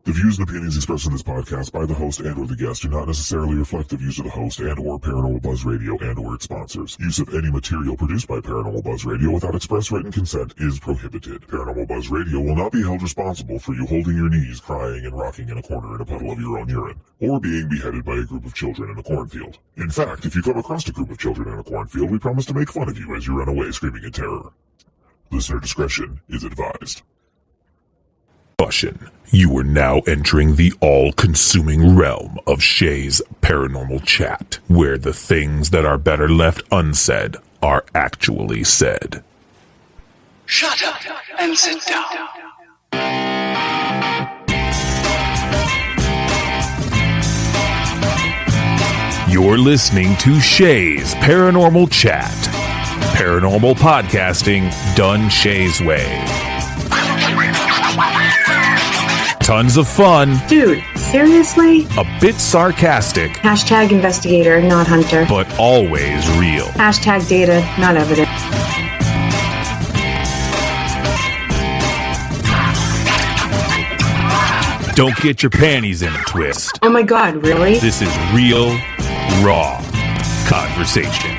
The views and opinions expressed in this podcast by the host and or the guest do not necessarily reflect the views of the host and or Paranormal Buzz Radio and or its sponsors. Use of any material produced by Paranormal Buzz Radio without express written consent is prohibited. Paranormal Buzz Radio will not be held responsible for you holding your knees, crying, and rocking in a corner in a puddle of your own urine, or being beheaded by a group of children in a cornfield. In fact, if you come across a group of children in a cornfield, we promise to make fun of you as you run away screaming in terror. Listener discretion is advised. You are now entering the all-consuming realm of Shay's Paranormal Chat, where the things that are better left unsaid are actually said. Shut up and sit down. You're listening to Shay's Paranormal Chat. Paranormal podcasting done Shay's way. Tons of fun. Dude, seriously? A bit sarcastic. Hashtag investigator, not hunter. But always real. Hashtag data, not evidence. Don't get your panties in a twist. Oh my god, really? This is real, raw conversation.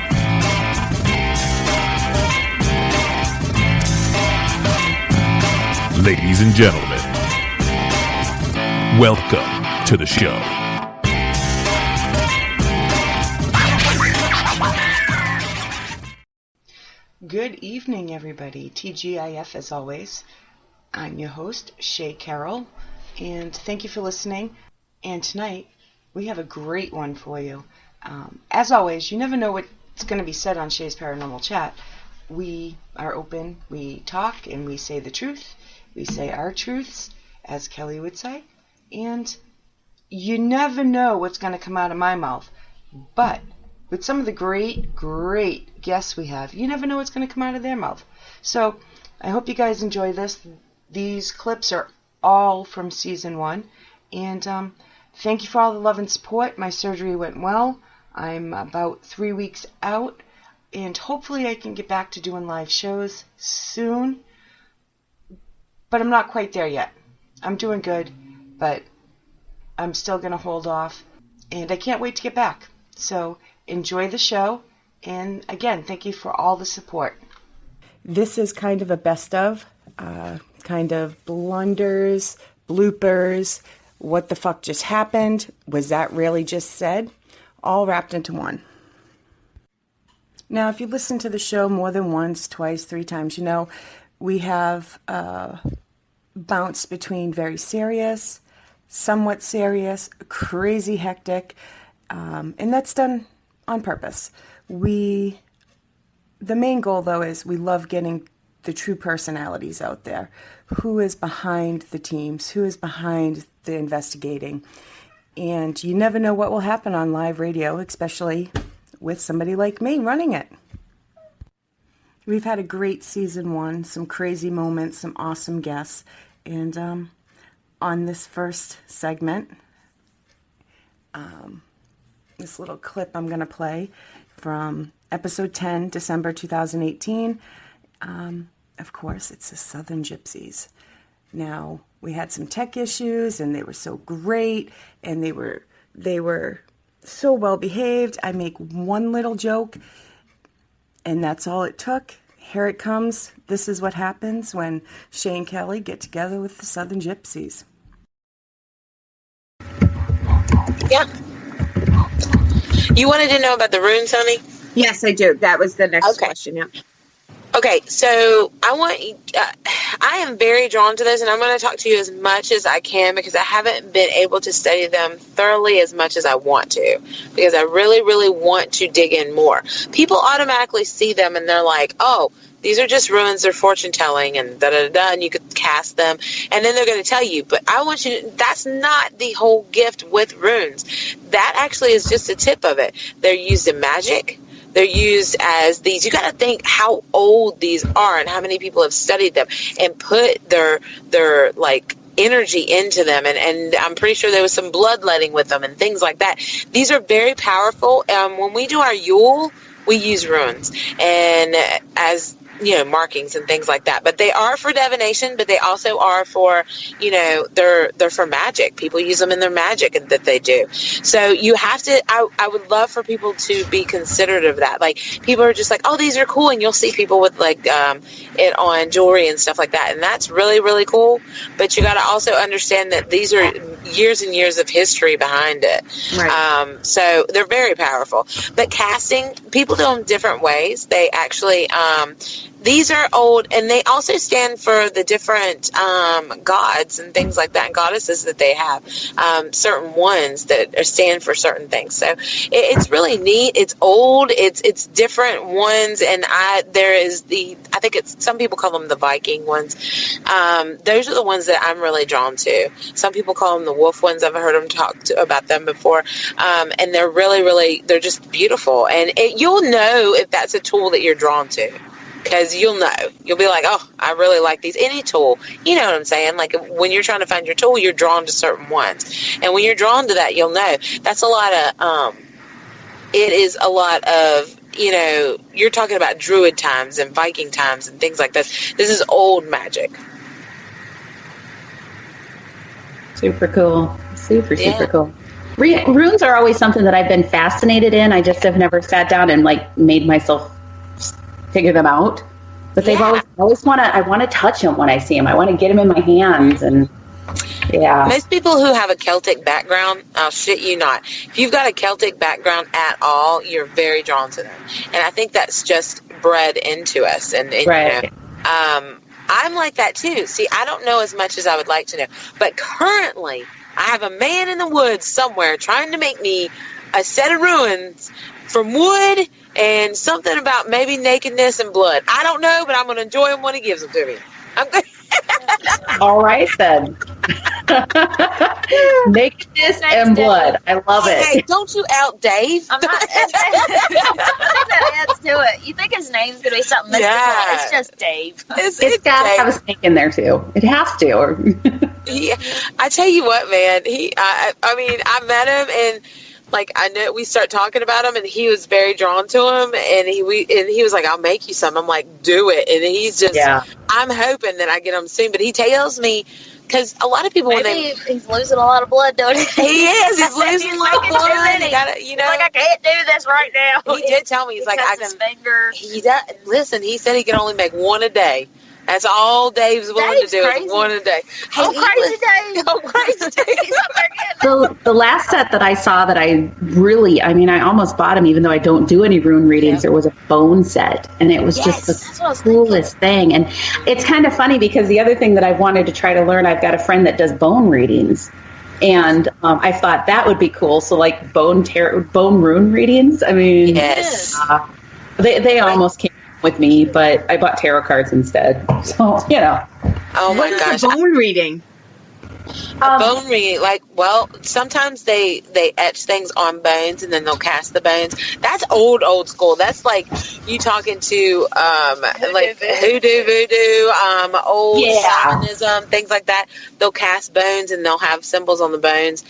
Ladies and gentlemen, welcome to the show. Good evening, everybody. TGIF as always. I'm your host, Shay Carroll, and thank you for listening. And tonight, we have a great one for you. As always, you never know what's going to be said on Shay's Paranormal Chat. We are open, we talk, and we say the truth. We say our truths, as Kelly would say. And you never know what's going to come out of my mouth. But with some of the great, great guests we have, you never know what's going to come out of their mouth. So I hope you guys enjoy this. These clips are all from season 1. And thank you for all the love and support. My surgery went well. I'm about 3 weeks out. And hopefully I can get back to doing live shows soon. But I'm not quite there yet. I'm doing good. But I'm still going to hold off, and I can't wait to get back. So enjoy the show, and again, thank you for all the support. This is kind of a best of, kind of blunders, bloopers, what the fuck just happened, was that really just said, all wrapped into one. Now, if you listen to the show more than once, twice, 3 times, you know, we have bounced between very serious, somewhat serious, crazy hectic, and that's done on purpose. The main goal, though, is we love getting the true personalities out there. Who is behind the teams? Who is behind the investigating? And you never know what will happen on live radio, especially with somebody like me running it. We've had a great season 1, some crazy moments, some awesome guests, and on this first segment, this little clip I'm going to play from episode 10, December 2018. Of course, it's the Southern Gypsies. Now, we had some tech issues, and they were so great, and they were so well behaved. I make one little joke, and that's all it took. Here it comes. This is what happens when Shay and Kelly get together with the Southern Gypsies. Yeah. You wanted to know about the runes, honey? Yes, I do. That was the next question, yeah. Okay, so I am very drawn to this, and I'm going to talk to you as much as I can because I haven't been able to study them thoroughly as much as I want to, because I really, really want to dig in more. People automatically see them, and they're like, oh, these are just runes, they're fortune-telling, and da-da-da-da, and you could cast them, and then they're going to tell you. But I want you to, that's not the whole gift with runes. That actually is just the tip of it. They're used in magic. They're used as these. You got to think how old these are and how many people have studied them and put their like energy into them, and I'm pretty sure there was some bloodletting with them and things like that. These are very powerful. When we do our Yule, we use runes and as markings and things like that. But they are for divination, but they also are for, they're for magic. People use them in their magic that they do. So you have to, I would love for people to be considerate of that. Like, people are just like, oh, these are cool. And you'll see people with it on jewelry and stuff like that. And that's really, really cool. But you got to also understand that these are years and years of history behind it. Right. So they're very powerful. But casting, people do them different ways. They actually, these are old, and they also stand for the different gods and things like that, and goddesses that they have, certain ones that stand for certain things. So it's really neat. It's old. It's different ones, and I think some people call them the Viking ones. Those are the ones that I'm really drawn to. Some people call them the wolf ones. I've heard them talk about them before, and they're really, really, they're just beautiful. And you'll know if that's a tool that you're drawn to. Because you'll know. You'll be like, oh, I really like these. Any tool. You know what I'm saying? Like, when you're trying to find your tool, you're drawn to certain ones. And when you're drawn to that, you'll know. That's a lot of, it is a lot of, you're talking about Druid times and Viking times and things like this. This is old magic. Super cool. Super cool. Runes are always something that I've been fascinated in. I just have never sat down and, made myself figure them out, but they've always I want to touch them when I see them. I want to get them in my hands, and most people who have a Celtic background, I'll shit you not, if you've got a Celtic background at all, you're very drawn to them, and I think that's just bred into us. And right. I'm like that too. See, I don't know as much as I would like to know, but currently I have a man in the woods somewhere trying to make me a set of ruins from wood and something about maybe nakedness and blood. I don't know, but I'm going to enjoy him when he gives them to me. I'm good. All right, then. Nakedness and blood. I love it. Hey, don't you out Dave. I'm not. That adds to it. You think his name's going to be something mystical. Yeah. It's just Dave. It's got to have a snake in there, too. It has to. Yeah. I tell you what, man. I met him, and I know we start talking about him, and he was very drawn to him, and he was like, I'll make you some. I'm like, do it. And he's just, I'm hoping that I get him soon, but he tells me, because a lot of people, he's losing a lot of blood, don't he? He is. He's losing a lot of blood. He's like, I can't do this right now. He did tell me, he's like, I can. His finger. He does. Listen, he said he can only make one a day. That's all Dave's willing to do is one a day. Hey, crazy Dave. Oh, crazy Dave. The last set that I saw that I almost bought him, even though I don't do any rune readings. There was a bone set, and it was just the coolest thing. And it's kind of funny because the other thing that I wanted to try to learn, I've got a friend that does bone readings. And I thought that would be cool. So bone rune readings. I mean, yes. They almost came with me, but I bought tarot cards instead. So, Oh my gosh. What is a bone reading? Bone reading, sometimes they etch things on bones and then they'll cast the bones. That's old school. That's like you talking to hoodoo, voodoo, old shamanism, things like that. They'll cast bones and they'll have symbols on the bones.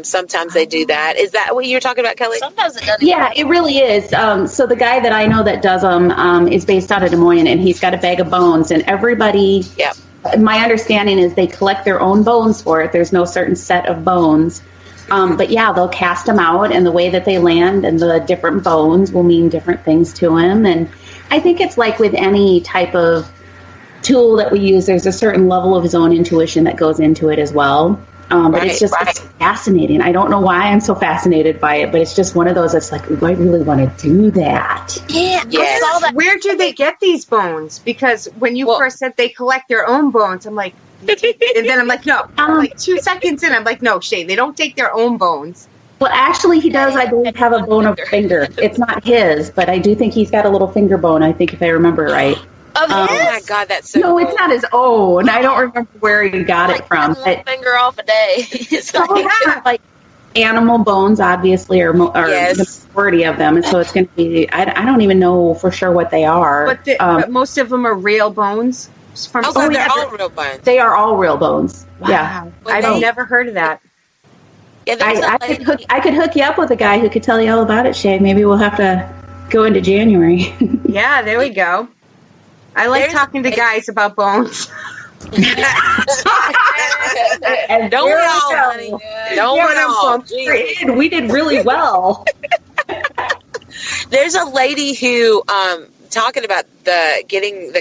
Sometimes they do that. Is that what you're talking about, Kelly? Sometimes it doesn't. Yeah, it really is. So the guy that I know that does them is based out of Des Moines, and he's got a bag of bones, and everybody. Yep. My understanding is they collect their own bones for it. There's no certain set of bones. But they'll cast them out, and the way that they land and the different bones will mean different things to him. And I think it's like with any type of tool that we use, there's a certain level of his own intuition that goes into it as well. But it's just it's fascinating. I don't know why I'm so fascinated by it, but it's just one of those that's like, I really want to do that. Yeah. Yes. Where do they get these bones? Because when you first said they collect their own bones, I'm like, and then I'm like, no. 2 seconds in, I'm like, no, Shay, they don't take their own bones. Well, actually, he does, I believe, have a bone of finger. It's not his, but I do think he's got a little finger bone, I think, if I remember right. Oh my God, that's so cool. It's not his own. I don't remember where he got it from. One finger off a day. Like animal bones, obviously, are the majority of them, and so it's going to be. I don't even know for sure what they are. But most of them are real bones. They're all real bones. They are all real bones. Wow. Yeah. I've never heard of that. Yeah, I could hook you up with a guy who could tell you all about it, Shay. Maybe we'll have to go into January. Yeah, there we go. I like talking to guys about bones. And don't we all, honey? Don't we all? We did really well. There's a lady who, talking about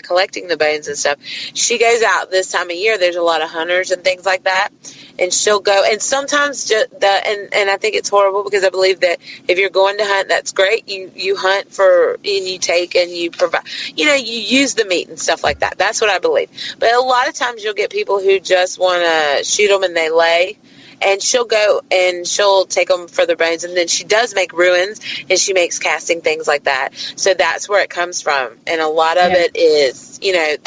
collecting the bones and stuff. She goes out this time of year. There's a lot of hunters and things like that, and she'll go. And sometimes and I think it's horrible because I believe that if you're going to hunt, that's great. You hunt and you take and you provide. You use the meat and stuff like that. That's what I believe. But a lot of times you'll get people who just want to shoot them and they lay. And she'll go and she'll take them for their bones. And then she does make ruins and she makes casting, things like that. So that's where it comes from. And a lot of it is,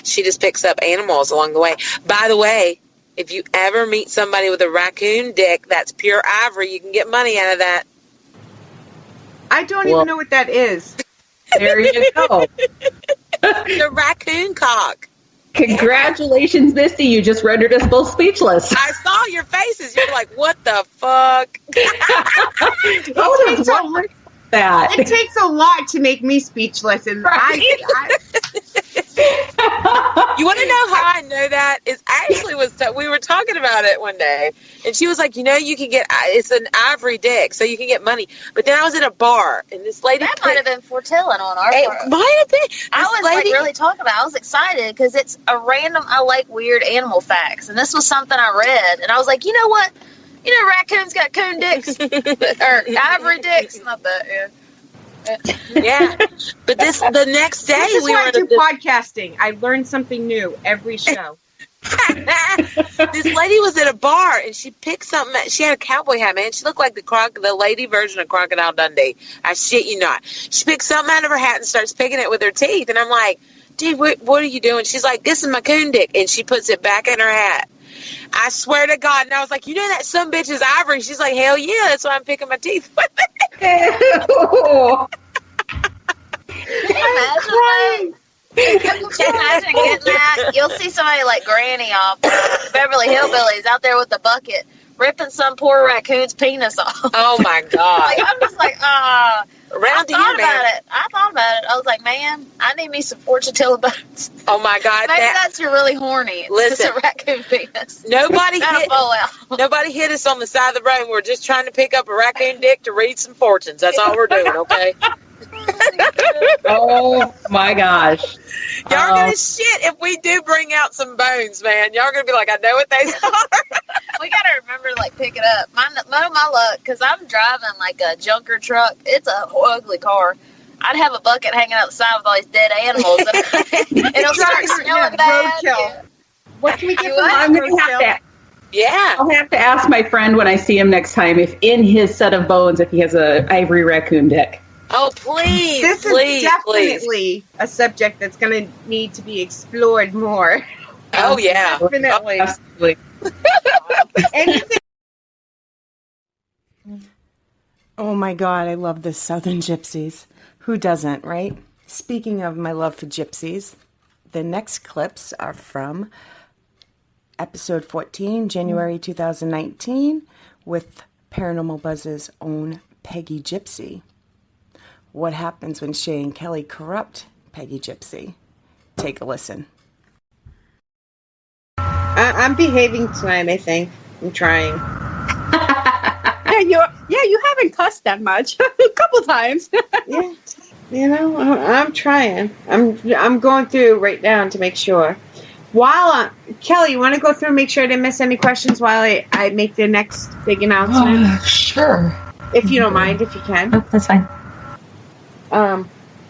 she just picks up animals along the way. By the way, if you ever meet somebody with a raccoon dick, that's pure ivory. You can get money out of that. I don't even know what that is. There you go. The raccoon cock. Congratulations, Misty. You just rendered us both speechless. I saw your faces. You're like, what the fuck? It takes a lot to make me speechless. And you want to know how I know that? We were talking about it one day, and she was like, you can get, it's an ivory dick, so you can get money. But then I was in a bar, and this lady... That might have been foretelling on our part. It might have been. I was really talking about it. I was excited because it's a random, I like weird animal facts, and this was something I read, and I was like, you know what? Raccoons got coon dicks, or ivory dicks, not that, yeah, but the next day this is why I do podcasting. I learn something new every show. This lady was at a bar and she picked something. She had a cowboy hat, man. She looked like the lady version of Crocodile Dundee. I shit you not. She picked something out of her hat and starts picking it with her teeth. And I'm like, dude, what are you doing? She's like, this is my coon dick, and she puts it back in her hat. I swear to God. And I was like, that some bitch is ivory? She's like, hell yeah, that's why I'm picking my teeth with it. Imagine getting that. You'll see somebody like Granny off Beverly Hillbillies out there with the bucket ripping some poor raccoon's penis off. Oh my God. I'm just like, I thought about it. I was like, man, I need me some fortune teller bones. Oh my God. Maybe that's really horny. Listen, it's a raccoon penis. Nobody hit us on the side of the road. We're just trying to pick up a raccoon dick to read some fortunes. That's all we're doing, okay? Oh my gosh. Y'all are going to shit if we do bring out some bones, man. Y'all are going to be like, I know what they are. We got to remember to, pick it up. My luck, because I'm driving, a junker truck. It's a ugly car. I'd have a bucket hanging outside with all these dead animals. And it'll start smelling bad. Yeah. What can we get from I'm going to have to... Yeah. I'll have to ask my friend when I see him next time if in his set of bones, if he has a ivory raccoon dick. Oh, please. This is definitely a subject that's going to need to be explored more. Oh, yeah. Definitely. Absolutely. Anything. Oh my God, I love the Southern Gypsies. Who doesn't, right? Speaking of my love for gypsies, the next clips are from episode 14, January 2019, with Paranormal Buzz's own Peggy Gypsy. What happens when Shay and Kelly corrupt Peggy Gypsy? Take a listen. I'm behaving tonight, I think. I'm trying. You haven't cussed that much. A couple times. Yeah. I'm trying. I'm going through right now to make sure. Kelly, you want to go through and make sure I didn't miss any questions while I make the next big announcement? Sure. If you don't mind, if you can. Oh, that's fine.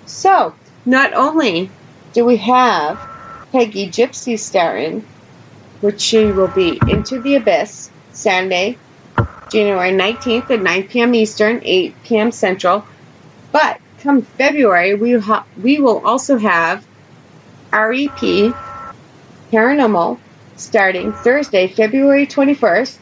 So, not only do we have Peggy Gypsy starring, which she will be Into the Abyss, Saturday, January 19th at 9 p.m. Eastern, 8 p.m. Central. But come February, we will also have REP Paranormal starting Thursday, February 21st,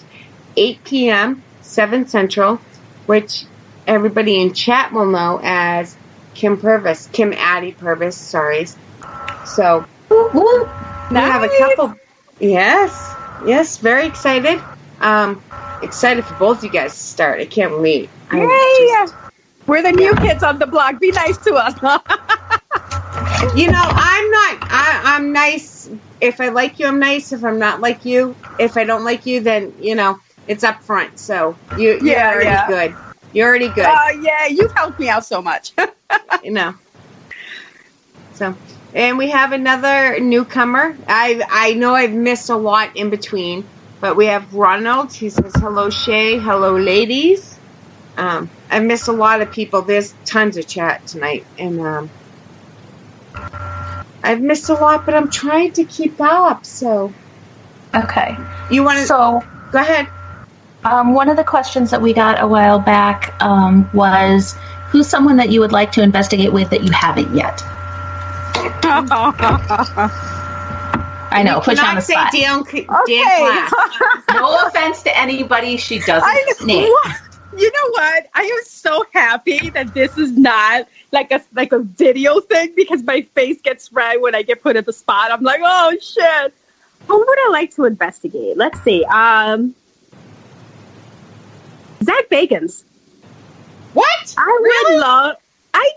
8 p.m., 7 Central, which everybody in chat will know as Kim Addie Purvis, sorry. So, we have a couple, yes, Yes, very excited. Excited for both you guys to start. I can't wait. Yay! We're the new kids on the block. Be nice to us. I'm nice. If I like you, I'm nice. If I'm not like you, if I don't like you, then, it's up front. So you're already good. You're already good. Yeah, you've helped me out so much. So, and we have another newcomer. I know I've missed a lot in between, but we have Ronald. He says, hello, Shay. Hello, ladies. I've missed a lot of people. There's tons of chat tonight. And I've missed a lot, but I'm trying to keep up. So, Okay. you want to... So, Go ahead. one of the questions that we got a while back was, who's someone that you would like to investigate with that you haven't yet? I know, put you on the spot. Dan Class. No offense to anybody she doesn't name. You know what? I am so happy that this is not like a video thing, because my face gets red when I get put at the spot. I'm like, oh shit. Who would I like to investigate? Let's see. Zach Bagans. What? Would love. I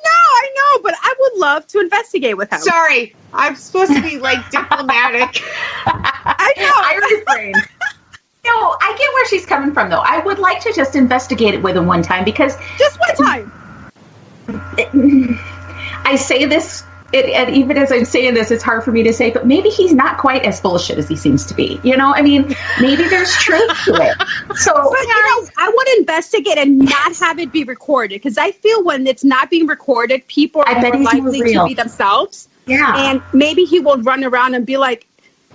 know, but I would love to investigate with him. Sorry, I'm supposed to be diplomatic. I know. Irish brain. No, I get where she's coming from, though. I would like to just investigate it with him one time, because... Just one time! I say this, and even as I'm saying this, it's hard for me to say, but maybe he's not quite as bullshit as he seems to be. Maybe there's truth to it. So, I want to investigate and not have it be recorded, because I feel when it's not being recorded, people are more likely to be themselves. Yeah. And maybe he will run around and be like,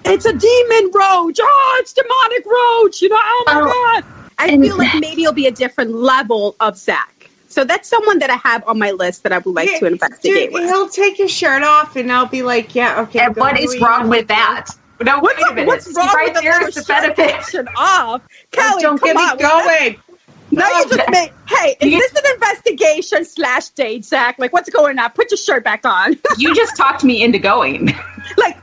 it's a demon roach. Oh, it's demonic roach. Oh my God. I feel like maybe it'll be a different level of Zach. So that's someone that I have on my list that I would like to investigate with. He'll take his shirt off and I'll be like, yeah, okay. And what is wrong with that? No, wait a minute. What's wrong right with there is the benefit. Off. Kelly, don't get me going. No, you just made, hey, is this an investigation / date, Zach? What's going on? Put your shirt back on. You just talked me into going.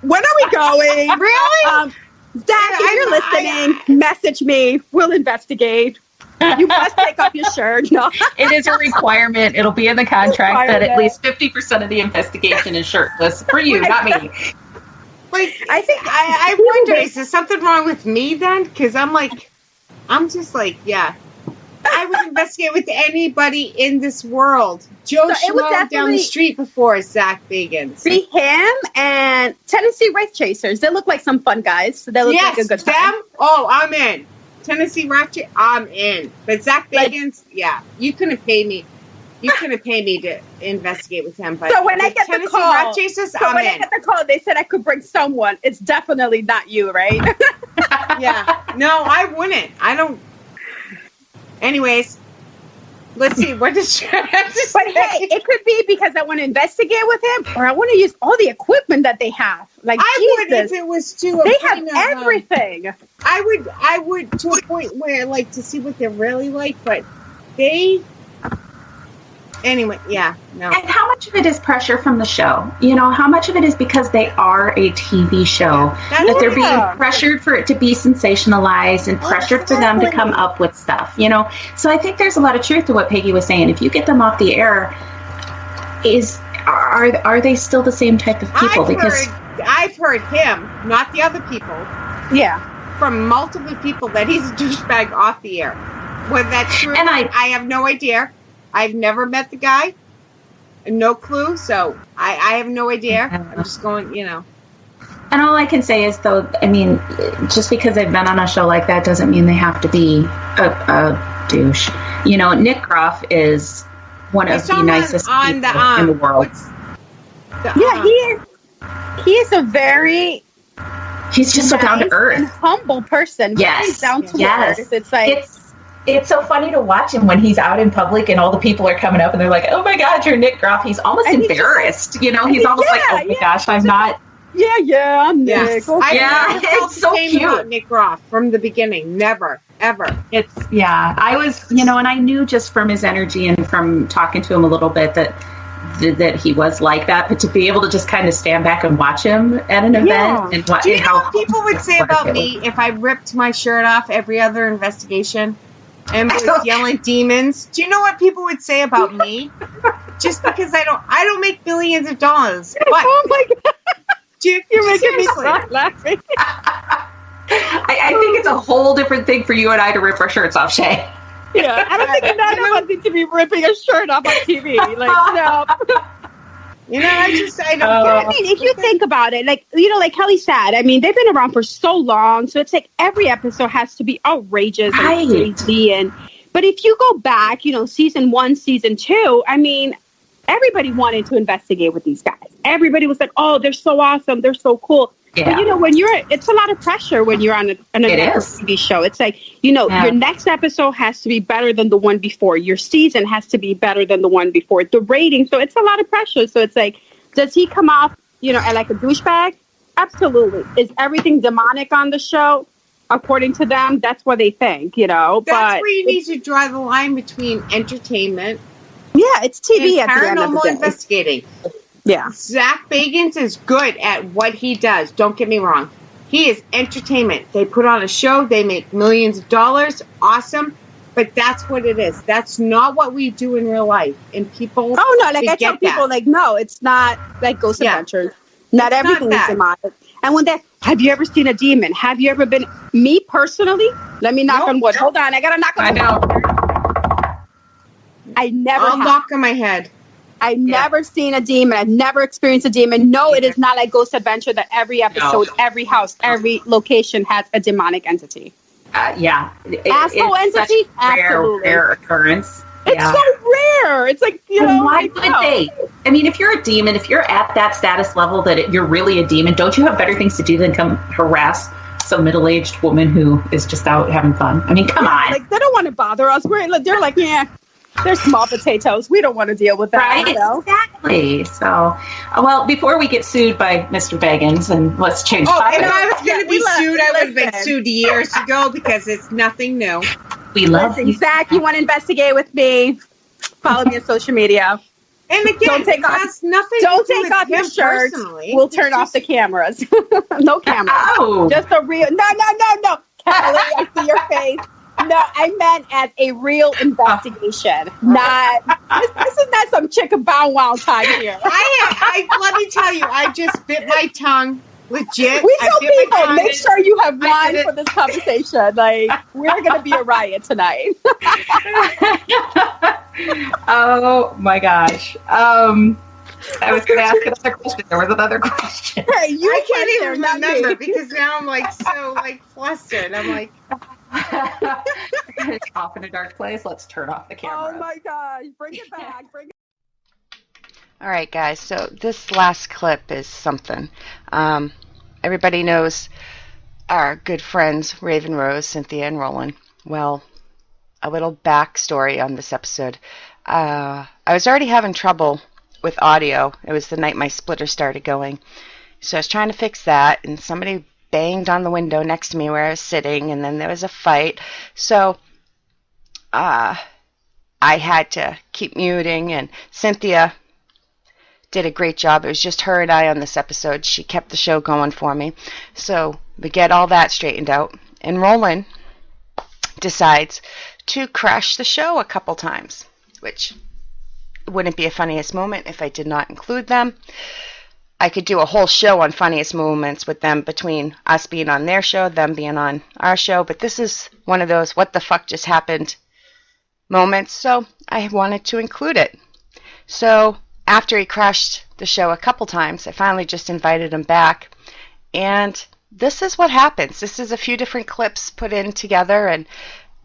When are we going? Really? Zach, if you're listening, message me. We'll investigate. You must take off your shirt. No. It is a requirement. It'll be in the contract that at least 50% of the investigation is shirtless. For you, not me. I think I wonder, is there something wrong with me then? Because I'm just yeah. I would investigate with anybody in this world. Joe Schmo down the street before Zach Bagans. See him and Tennessee Wraith Chasers. They look like some fun guys. They look like a good time. Them? Oh, I'm in. Tennessee Wraith Chasers, I'm in. But Zach Bagans, you couldn't pay me. You couldn't pay me to investigate with him. But so when I get the call, Wraith Chasers, I'm in. I get the call, they said I could bring someone. It's definitely not you, right? Yeah. No, I wouldn't. I don't. Anyways, let's see. What does she have to say? But hey, it could be because I want to investigate with him, or I want to use all the equipment that they have. I would if it was to. They have everything. I would to a point where I like to see what they're really like, but they. Anyway, no. And how much of it is pressure from the show? How much of it is because they are a TV show, that they're being pressured for it to be sensationalized and pressured for them to come up with stuff, So I think there's a lot of truth to what Peggy was saying. If you get them off the air, are they still the same type of people? I've heard him, not the other people. Yeah. From multiple people that he's a douchebag off the air. Whether that's true, and I have no idea. I've never met the guy. No clue. So I have no idea. I'm just going, And all I can say is, though, just because they've been on a show like that doesn't mean they have to be a douche. Nick Groff is one of the nicest people in the world. He is a very... He's just so down to earth. And humble person. Yes. Very down to earth. It's like... It's so funny to watch him when he's out in public and all the people are coming up and they're like, oh my God, you're Nick Groff. He's almost embarrassed. He's almost like, oh my gosh, I'm not. Yeah, I'm Nick. Yes. It's so cute. About Nick Groff from the beginning. Never, ever. I was, and I knew just from his energy and from talking to him a little bit that that he was like that, but to be able to just kind of stand back and watch him at an event and watch Do you know how what people would say about me if I ripped my shirt off every other investigation and was yelling demons? Do you know what people would say about me? Just because I don't make millions of dollars. But, oh my God. You're making me seriously. start laughing. I think it's a whole different thing for you and I to rip our shirts off, Shay. Yeah, I don't think none of us need to be ripping a shirt off on TV. Like, no. You know, I don't get it. I mean, if you think about it, like, you know, like Kelly said, I mean, they've been around for so long, so it's like every episode has to be outrageous and crazy. But if you go back, you know, season 1, season 2, I mean, everybody wanted to investigate with these guys. Everybody was like, oh, they're so awesome. They're so cool. Yeah. But, you know, it's a lot of pressure when you're on a network TV show. It's like, you know, your next episode has to be better than the one before. Your season has to be better than the one before. The rating. So it's a lot of pressure. So it's like, does he come off, you know, like a douchebag? Absolutely. Is everything demonic on the show? According to them, that's what they think, you know. That's where you need to draw the line between entertainment. Yeah, it's TV and at the end of the paranormal day. investigating. Yeah. Zach Bagans is good at what he does. Don't get me wrong. He is entertainment. They put on a show. They make millions of dollars. Awesome. But that's what it is. That's not what we do in real life. And people... Oh, no. Like, I tell people, like, no, it's not like Ghost Adventures. Not everything is demonic. And when have you ever seen a demon? Have you ever been... Me, personally, let me knock on wood. Hold on. I got to knock on wood. I never I'll knock on my head. I've never seen a demon. I've never experienced a demon. No, it is not like Ghost Adventure that every episode, every house, every location has a demonic entity. Asshole entity? Rare occurrence. It's so rare. It's like, you know. Why would they? I mean, if you're a demon, if you're at that status level that you're really a demon, don't you have better things to do than come harass some middle-aged woman who is just out having fun? I mean, come on. Like, they don't want to bother us. They're like, they're small potatoes. We don't want to deal with that. Right? Exactly. So, well, before we get sued by Mr. Bagans, and let's change topic. If I was going to be sued, I would have been sued years ago because it's nothing new. We love you. Zach, you want to investigate with me? Follow me on social media. And again, don't take off your shirt. Personally. We'll turn off the cameras. No camera. Oh. Just a real. No. Kelly, I see your face. No, I meant as a real investigation. Not this is not some chicken bow wow time here. Let me tell you, I just bit my tongue. Legit. We tell people, make sure you have wine for this conversation. Like, we're going to be a riot tonight. Oh my gosh. I was going to ask another question. There was another question. Hey, I can't even remember because now I'm like so like flustered. I'm like, it's off in a dark place. Let's turn off the camera. Oh my gosh. Bring it back. All right, guys. So this last clip is something. Everybody knows our good friends, Raven Rose, Cynthia, and Roland. Well, a little backstory on this episode. I was already having trouble with audio. It was the night my splitter started going. So I was trying to fix that, and somebody banged on the window next to me where I was sitting, and then there was a fight. So I had to keep muting, and Cynthia did a great job. It was just her and I on this episode. She kept the show going for me. So we get all that straightened out. And Roland decides to crash the show a couple times, which wouldn't be a funniest moment if I did not include them. I could do a whole show on funniest moments with them between us being on their show, them being on our show. But this is one of those what the fuck just happened moments. So I wanted to include it. So after he crashed the show a couple times, I finally just invited him back. And this is what happens. This is a few different clips put in together. And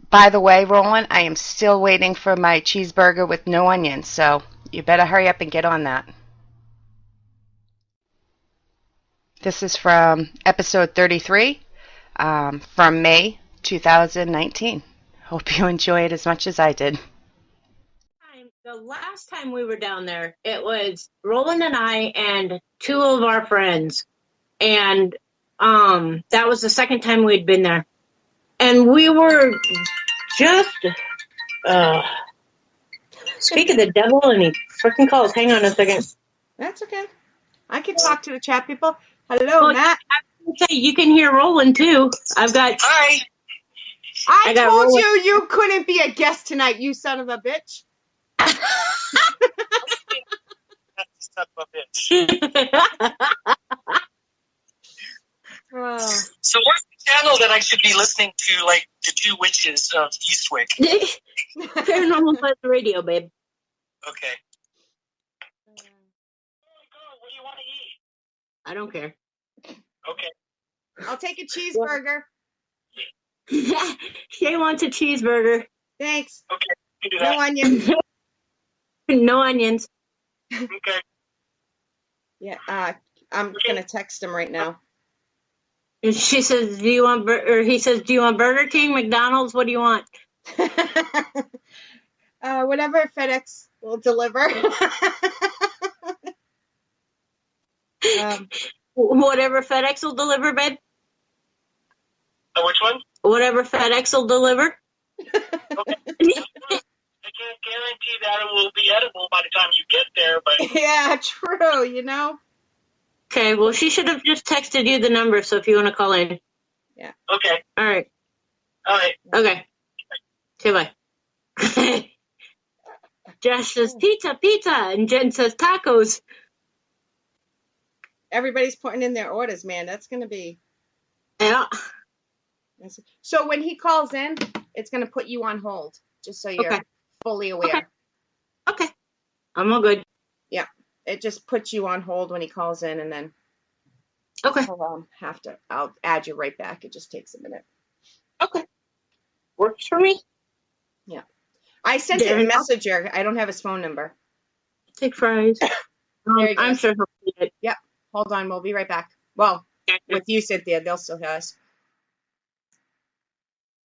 by the way, Roland, I am still waiting for my cheeseburger with no onions. So you better hurry up and get on that. This is from episode 33 from May 2019. Hope you enjoy it as much as I did. The last time we were down there, it was Roland and I and two of our friends. And that was the second time we'd been there. And we were just, speak of the devil, and he freaking calls. Hang on a second. That's okay. I can talk to the chat people. Hello, Matt. You can hear Roland too. I've got. Hi. I got told Roland. you couldn't be a guest tonight, you son of a bitch. Son of a bitch. Oh. So what's the channel that I should be listening to, like the two witches of Eastwick? Paranormal Buzz Radio, babe. Okay. What do you want to eat? I don't care. Okay. I'll take a cheeseburger. Shay wants a cheeseburger. Thanks. Okay. You do No that. onions. No onions. Okay. Yeah, I'm going to text him right now. And she says, "Do you want?" Or he says, "Do you want Burger King, McDonald's? What do you want?" Whatever FedEx will deliver. Whatever FedEx will deliver, babe. Which one? Whatever FedEx will deliver. Okay. I can't guarantee that it will be edible by the time you get there, but Yeah, true, you know? Okay, well, she should have just texted you the number, so if you want to call in. Yeah. okay. All right. All right. Okay. Okay, bye. Josh says pizza, and Jen says tacos. Everybody's putting in their orders, man. That's going to be... Yeah. So when he calls in, it's going to put you on hold, just so you're fully aware. Okay. I'm all good. Yeah. It just puts you on hold when he calls in, and then I'll add you right back. It just takes a minute. Okay. Works for me. Yeah. I sent him a messenger. I don't have his phone number. Take fries. I'm sure he'll see it. Yep. Hold on. We'll be right back. Well, with you, Cynthia, they'll still hear us.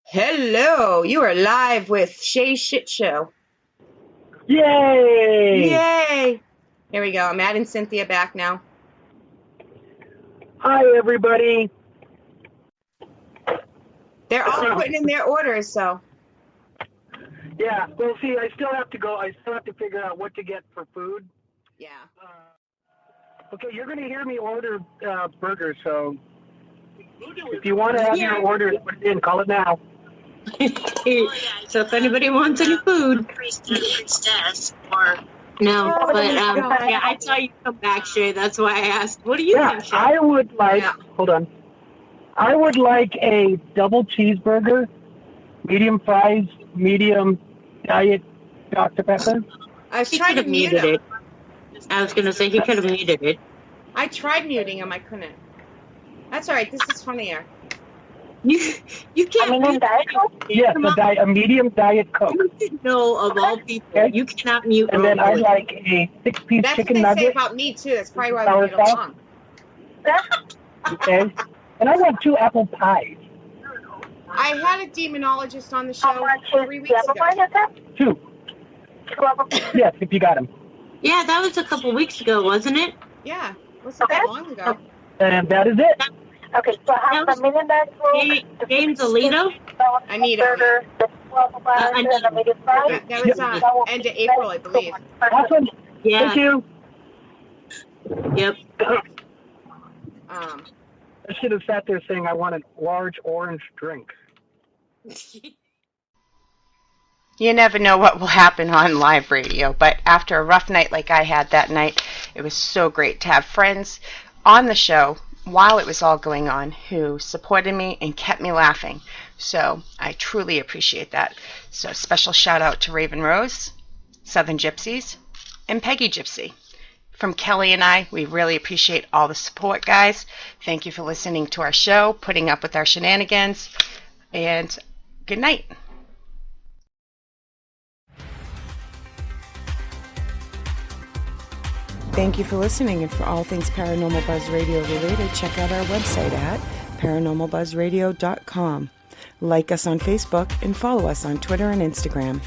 Hello. You are live with Shay Shit Show. Yay! Yay! Here we go. I'm adding Cynthia back now. Hi, everybody. They're all putting in their orders, so. Yeah, well, see, I still have to go. I still have to figure out what to get for food. Yeah. Okay, you're going to hear me order burgers, so if you want to have your order put it in, call it now. So if anybody wants any food. No, but yeah, I saw you come back, Shay. That's why I asked. What do you think, Shay? I would like, hold on. I would like a double cheeseburger, medium fries, medium diet Dr. Pepper. I was trying to mute him. it. I was going to say he could have muted it. I tried muting him. I couldn't. That's all right. This is funnier. You can't mute Yes, a medium diet Coke. No, of all people, you cannot mute. And then I'd like a 6-piece That's chicken what they say nugget. about me, too. That's probably why we get Sour along. Okay. And I want 2 apple pies. I had a demonologist on the show 3 weeks ago. 2. Yes, if you got them. Yeah, that was a couple weeks ago, wasn't it? Yeah, wasn't that long ago. And that is it. Okay, so how the million bag James Alito? I need burger, the 12 and the medium fries. That was end of April, I believe. Awesome. Yeah. Thank you. Yep. I should have sat there saying I want a large orange drink. You never know what will happen on live radio, but after a rough night like I had that night, it was so great to have friends on the show while it was all going on who supported me and kept me laughing. So I truly appreciate that. So special shout out to Raven Rose, Southern Gypsies, and Peggy Gypsy. From Kelly and I, we really appreciate all the support, guys. Thank you for listening to our show, putting up with our shenanigans, and good night. Thank you for listening, and for all things Paranormal Buzz Radio related, check out our website at paranormalbuzzradio.com. Like us on Facebook and follow us on Twitter and Instagram.